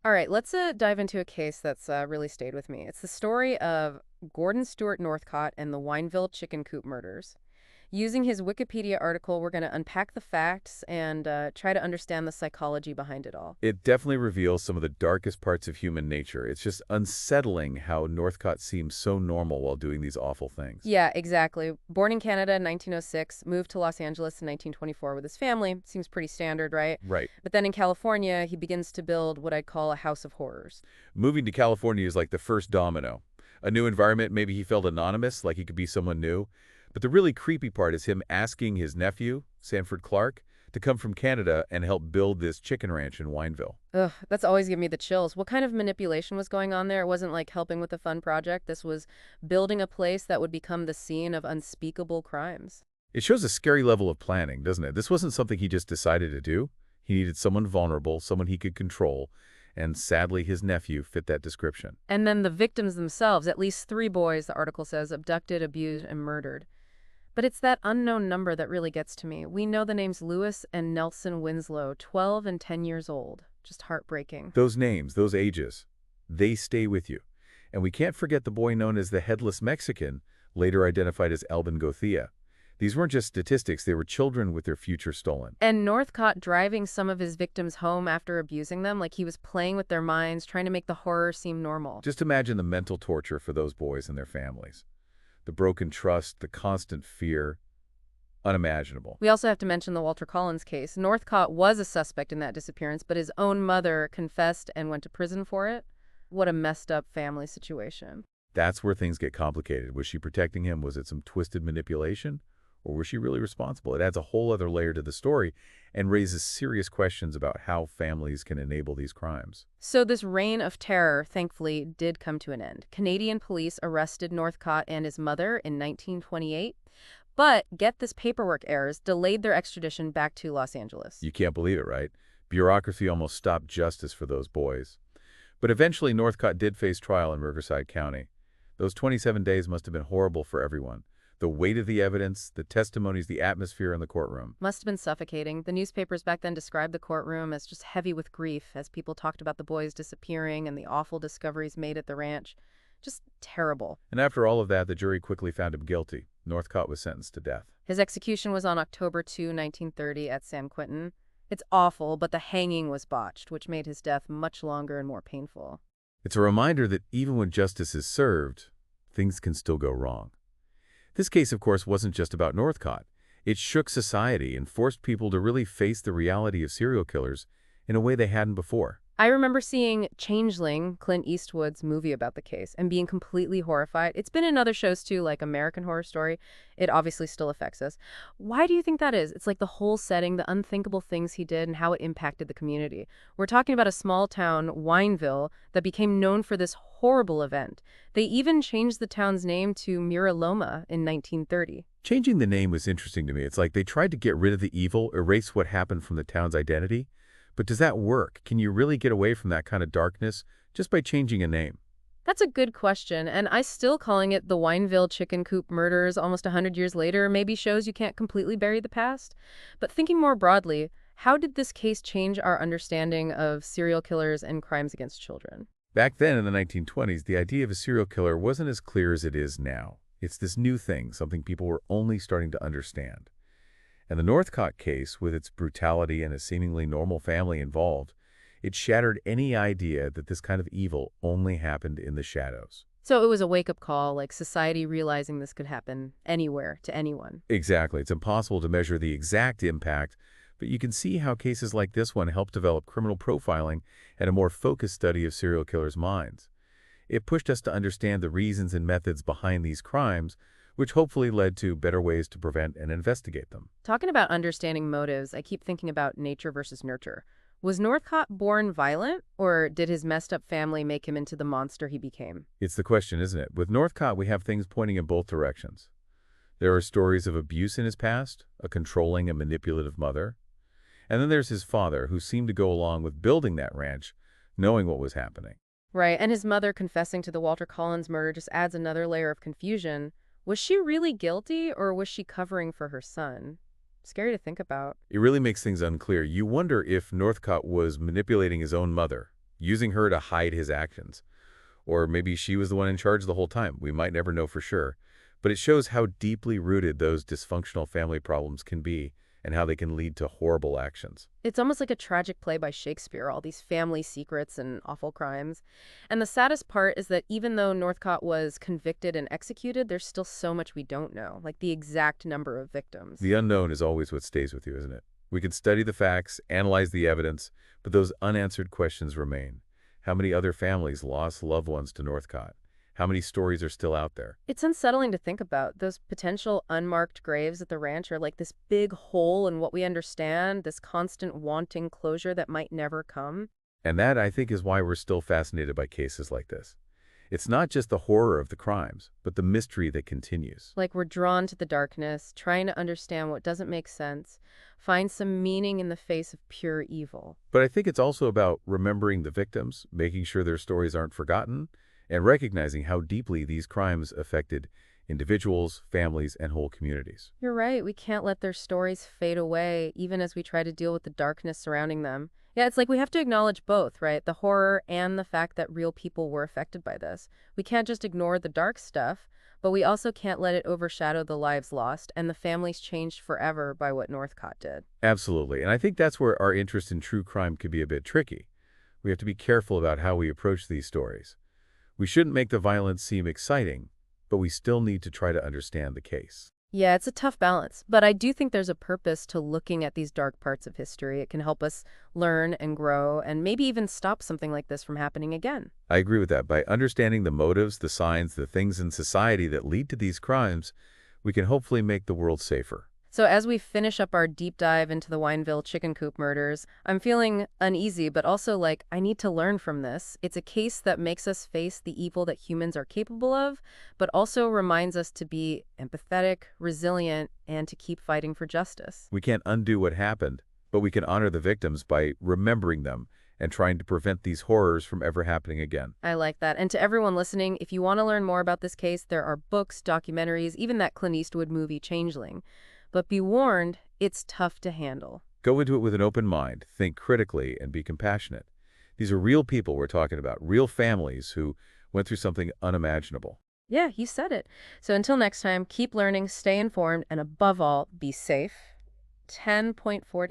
All right, let's dive into a case that's really stayed with me. It's the story of Gordon Stewart Northcott and the Wineville Chicken Coop Murders. Using his Wikipedia article, we're going to unpack the facts and try to understand the psychology behind it all. It definitely reveals some of the darkest parts of human nature. It's just unsettling how Northcott seems so normal while doing these awful things. Yeah, exactly. Born in Canada in 1906, moved to Los Angeles in 1924 with his family. Seems pretty standard, right? Right. But then in California, he begins to build what I'd call a house of horrors. Moving to California is like the first domino. A new environment, maybe he felt anonymous, like he could be someone new. But the really creepy part is him asking his nephew, Sanford Clark, to come from Canada and help build this chicken ranch in Wineville. Ugh, that's always given me the chills. What kind of manipulation was going on there? It wasn't like helping with a fun project. This was building a place that would become the scene of unspeakable crimes. It shows a scary level of planning, doesn't it? This wasn't something he just decided to do. He needed someone vulnerable, someone he could control, and sadly his nephew fit that description. And then the victims themselves, at least 3 boys, the article says, abducted, abused, and murdered. But it's that unknown number that really gets to me. We know the names Lewis and Nelson Winslow, 12 and 10 years old. Just heartbreaking. Those names, those ages, they stay with you. And we can't forget the boy known as the Headless Mexican, later identified as Alvin Gothea. These weren't just statistics, they were children with their future stolen. And Northcott driving some of his victims home after abusing them, like he was playing with their minds, trying to make the horror seem normal. Just imagine the mental torture for those boys and their families. The broken trust, the constant fear, unimaginable. We also have to mention the Walter Collins case. Northcott was a suspect in that disappearance, but his own mother confessed and went to prison for it. What a messed up family situation. That's where things get complicated. Was she protecting him? Was it some twisted manipulation? Or was she really responsible? It adds a whole other layer to the story and raises serious questions about how families can enable these crimes. So this reign of terror, thankfully, did come to an end. Canadian police arrested Northcott and his mother in 1928, but get this paperwork errors delayed their extradition back to Los Angeles. You can't believe it, right? Bureaucracy almost stopped justice for those boys. But eventually Northcott did face trial in Riverside County. Those 27 days must have been horrible for everyone. The weight of the evidence, the testimonies, the atmosphere in the courtroom. Must have been suffocating. The newspapers back then described the courtroom as just heavy with grief as people talked about the boys disappearing and the awful discoveries made at the ranch. Just terrible. And after all of that, the jury quickly found him guilty. Northcott was sentenced to death. His execution was on October 2, 1930 at San Quentin. It's awful, but the hanging was botched, which made his death much longer and more painful. It's a reminder that even when justice is served, things can still go wrong. This case, of course, wasn't just about Northcott. It shook society and forced people to really face the reality of serial killers in a way they hadn't before. I remember seeing Changeling, Clint Eastwood's movie about the case, and being completely horrified. It's been in other shows too, like American Horror Story. It obviously still affects us. Why do you think that is? It's like the whole setting, the unthinkable things he did, and how it impacted the community. We're talking about a small town, Wineville, that became known for this horrible event. They even changed the town's name to Mira Loma in 1930. Changing the name was interesting to me. It's like they tried to get rid of the evil, erase what happened from the town's identity. But does that work? Can you really get away from that kind of darkness just by changing a name? That's a good question, and I still calling it the Wineville Chicken Coop Murders almost 100 years later maybe shows you can't completely bury the past. But thinking more broadly, how did this case change our understanding of serial killers and crimes against children? Back then in the 1920s, the idea of a serial killer wasn't as clear as it is now. It's this new thing, something people were only starting to understand. And the Northcott case, with its brutality and a seemingly normal family involved, it shattered any idea that this kind of evil only happened in the shadows. So it was a wake-up call, like society realizing this could happen anywhere to anyone. Exactly. It's impossible to measure the exact impact, but you can see how cases like this one help develop criminal profiling and a more focused study of serial killers' minds. It pushed us to understand the reasons and methods behind these crimes, which hopefully led to better ways to prevent and investigate them. Talking about understanding motives, I keep thinking about nature versus nurture. Was Northcott born violent, or did his messed up family make him into the monster he became? It's the question, isn't it? With Northcott, we have things pointing in both directions. There are stories of abuse in his past, a controlling and manipulative mother. And then there's his father, who seemed to go along with building that ranch, knowing what was happening. Right, and his mother confessing to the Walter Collins murder just adds another layer of confusion. Was she really guilty, or was she covering for her son? Scary to think about. It really makes things unclear. You wonder if Northcott was manipulating his own mother, using her to hide his actions. Or maybe she was the one in charge the whole time. We might never know for sure. But it shows how deeply rooted those dysfunctional family problems can be and how they can lead to horrible actions. It's almost like a tragic play by Shakespeare, all these family secrets and awful crimes. And the saddest part is that even though Northcott was convicted and executed, there's still so much we don't know, like the exact number of victims. The unknown is always what stays with you, isn't it? We can study the facts, analyze the evidence, but those unanswered questions remain. How many other families lost loved ones to Northcott? How many stories are still out there? It's unsettling to think about. Those potential unmarked graves at the ranch are like this big hole in what we understand, this constant wanting closure that might never come. And that, I think, is why we're still fascinated by cases like this. It's not just the horror of the crimes, but the mystery that continues. Like we're drawn to the darkness, trying to understand what doesn't make sense, find some meaning in the face of pure evil. But I think it's also about remembering the victims, making sure their stories aren't forgotten, and recognizing how deeply these crimes affected individuals, families, and whole communities. You're right, we can't let their stories fade away, even as we try to deal with the darkness surrounding them. Yeah, it's like we have to acknowledge both, right? The horror and the fact that real people were affected by this. We can't just ignore the dark stuff, but we also can't let it overshadow the lives lost and the families changed forever by what Northcott did. Absolutely. And I think that's where our interest in true crime could be a bit tricky. We have to be careful about how we approach these stories. We shouldn't make the violence seem exciting, but we still need to try to understand the case. Yeah, it's a tough balance, but I do think there's a purpose to looking at these dark parts of history. It can help us learn and grow and maybe even stop something like this from happening again. I agree with that. By understanding the motives, the signs, the things in society that lead to these crimes, we can hopefully make the world safer. So as we finish up our deep dive into the Wineville Chicken Coop murders, I'm feeling uneasy, but also like I need to learn from this. It's a case that makes us face the evil that humans are capable of, but also reminds us to be empathetic, resilient, and to keep fighting for justice. We can't undo what happened, but we can honor the victims by remembering them and trying to prevent these horrors from ever happening again. I like that. And to everyone listening, if you want to learn more about this case, there are books, documentaries, even that Clint Eastwood movie, Changeling. But be warned, it's tough to handle. Go into it with an open mind, think critically, and be compassionate. These are real people we're talking about, real families who went through something unimaginable. Yeah, you said it. So until next time, keep learning, stay informed, and above all, be safe. 10.40